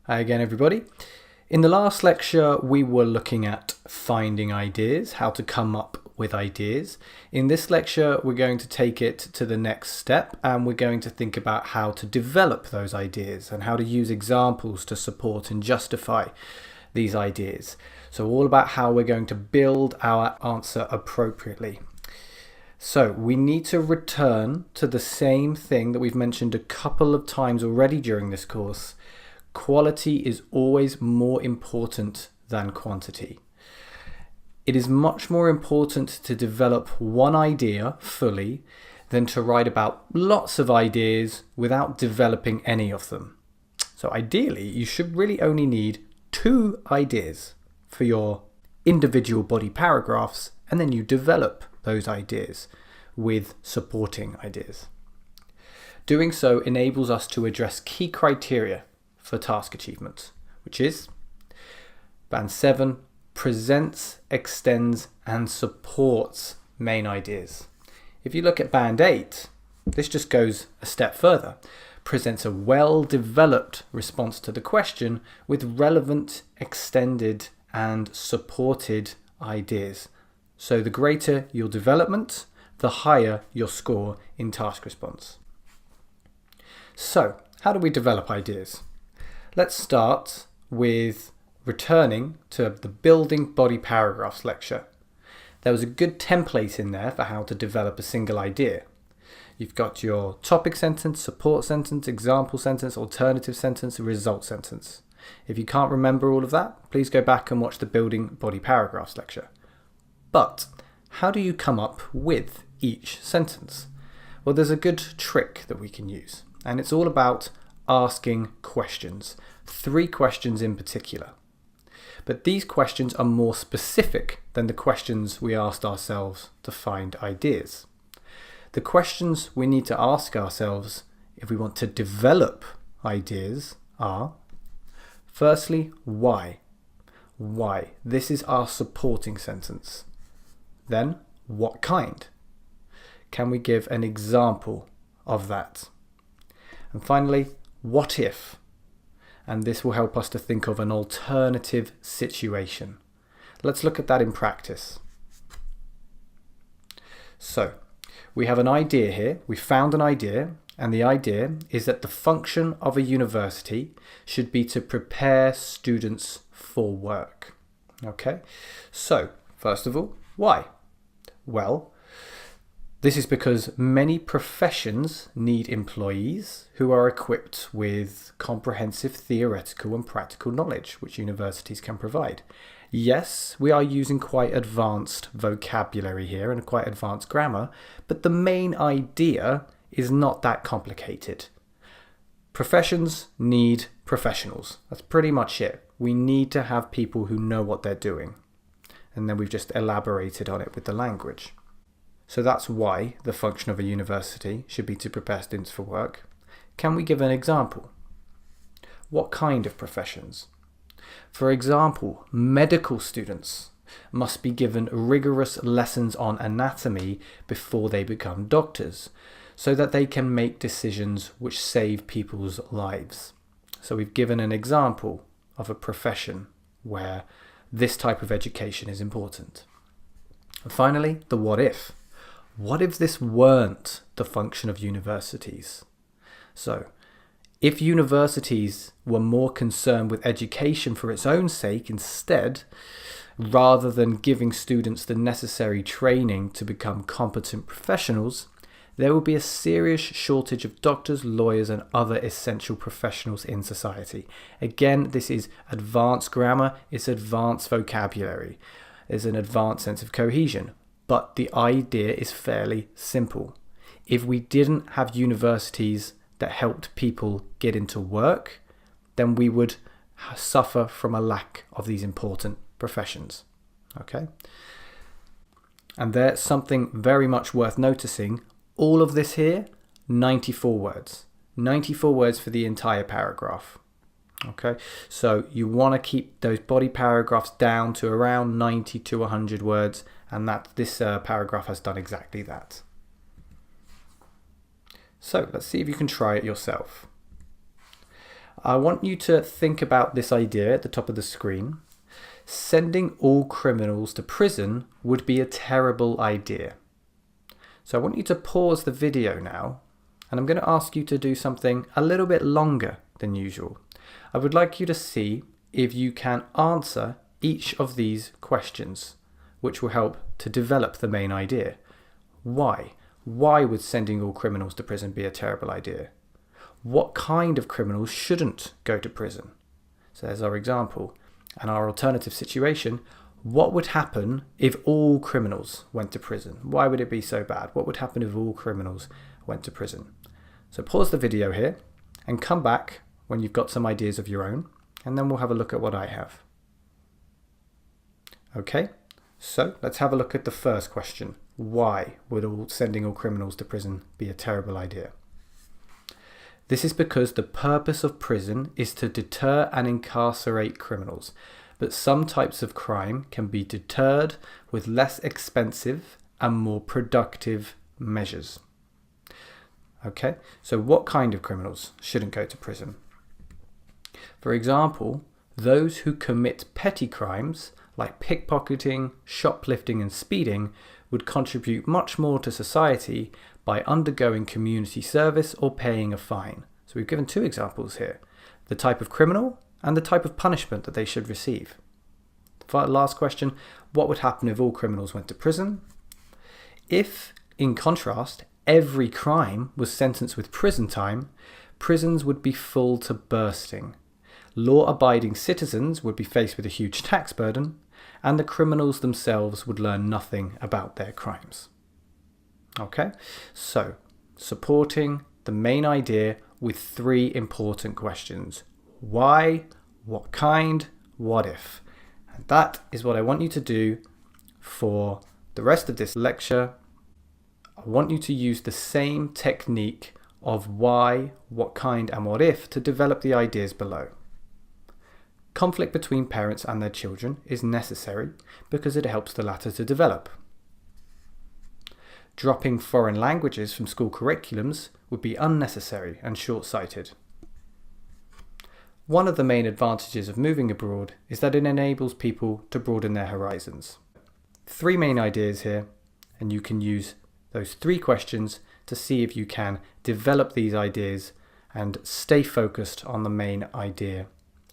Hi again, everybody. In the last lecture, we were looking at finding ideas, how to come up with ideas. In this lecture, we're going to take it to the next step, and we're going to think about how to develop those ideas and how to use examples to support and justify these ideas. So all about how we're going to build our answer appropriately. So we need to return to the same thing that we've mentioned a couple of times already during this course. Quality is always more important than quantity. It is much more important to develop one idea fully than to write about lots of ideas without developing any of them. So ideally, you should really only need 2 ideas for your individual body paragraphs, and then you develop those ideas with supporting ideas. Doing so enables us to address key criteria for task achievement, which is Band 7 presents, extends and supports main ideas. If you look at Band 8, this just goes a step further. Presents a well-developed response to the question with relevant, extended and supported ideas. So the greater your development, the higher your score in task response. So, how do we develop ideas? Let's start with returning to the building body paragraphs lecture. There was a good template in there for how to develop a single idea. You've got your topic sentence, support sentence, example sentence, alternative sentence, result sentence. If you can't remember all of that, please go back and watch the building body paragraphs lecture. But how do you come up with each sentence? Well, there's a good trick that we can use, and it's all about asking questions. 3 questions in particular. But these questions are more specific than the questions we asked ourselves to find ideas. The questions we need to ask ourselves if we want to develop ideas are, firstly, why? Why? This is our supporting sentence. Then, what kind? Can we give an example of that? And finally, what if? And this will help us to think of an alternative situation. Let's look at that in practice. So, we have an idea here. We found an idea, and the idea is that the function of a university should be to prepare students for work. Okay? So, first of all, why? Well, this is because many professions need employees who are equipped with comprehensive theoretical and practical knowledge, which universities can provide. Yes, we are using quite advanced vocabulary here and quite advanced grammar, but the main idea is not that complicated. Professions need professionals. That's pretty much it. We need to have people who know what they're doing. And then we've just elaborated on it with the language. So that's why the function of a university should be to prepare students for work. Can we give an example? What kind of professions? For example, medical students must be given rigorous lessons on anatomy before they become doctors, so that they can make decisions which save people's lives. So we've given an example of a profession where this type of education is important. And finally, the what if. What if this weren't the function of universities? So, if universities were more concerned with education for its own sake instead, rather than giving students the necessary training to become competent professionals, there would be a serious shortage of doctors, lawyers, and other essential professionals in society. Again, this is advanced grammar, it's advanced vocabulary, there's an advanced sense of cohesion. But the idea is fairly simple. If we didn't have universities that helped people get into work, then we would suffer from a lack of these important professions. Okay? And there's something very much worth noticing. All of this here, 94 words. 94 words for the entire paragraph. Okay, so you want to keep those body paragraphs down to around 90 to 100 words, and that this paragraph has done exactly that. So let's see if you can try it yourself. I want you to think about this idea at the top of the screen. Sending all criminals to prison would be a terrible idea. So I want you to pause the video now, and I'm going to ask you to do something a little bit longer than usual. I would like you to see if you can answer each of these questions, which will help to develop the main idea. Why? Why would sending all criminals to prison be a terrible idea? What kind of criminals shouldn't go to prison? So there's our example. And our alternative situation, what would happen if all criminals went to prison? Why would it be so bad? What would happen if all criminals went to prison? So pause the video here and come back when you've got some ideas of your own, and then we'll have a look at what I have. Okay, so let's have a look at the first question. Why would sending all criminals to prison be a terrible idea? This is because the purpose of prison is to deter and incarcerate criminals, but some types of crime can be deterred with less expensive and more productive measures. Okay, so what kind of criminals shouldn't go to prison? For example, those who commit petty crimes like pickpocketing, shoplifting and speeding would contribute much more to society by undergoing community service or paying a fine. So we've given two examples here, the type of criminal and the type of punishment that they should receive. The last question, what would happen if all criminals went to prison? If, in contrast, every crime was sentenced with prison time, prisons would be full to bursting. Law-abiding citizens would be faced with a huge tax burden, and the criminals themselves would learn nothing about their crimes. Okay, so supporting the main idea with three important questions. Why, what kind, what if? And that is what I want you to do for the rest of this lecture. I want you to use the same technique of why, what kind and what if to develop the ideas below. Conflict between parents and their children is necessary because it helps the latter to develop. Dropping foreign languages from school curriculums would be unnecessary and short-sighted. One of the main advantages of moving abroad is that it enables people to broaden their horizons. Three main ideas here, and you can use those three questions to see if you can develop these ideas and stay focused on the main idea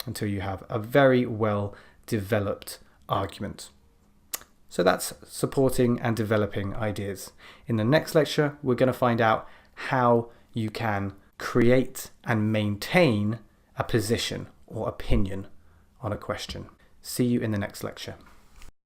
until you have a very well developed argument. So that's supporting and developing ideas. In the next lecture, we're going to find out how you can create and maintain a position or opinion on a question. See you in the next lecture.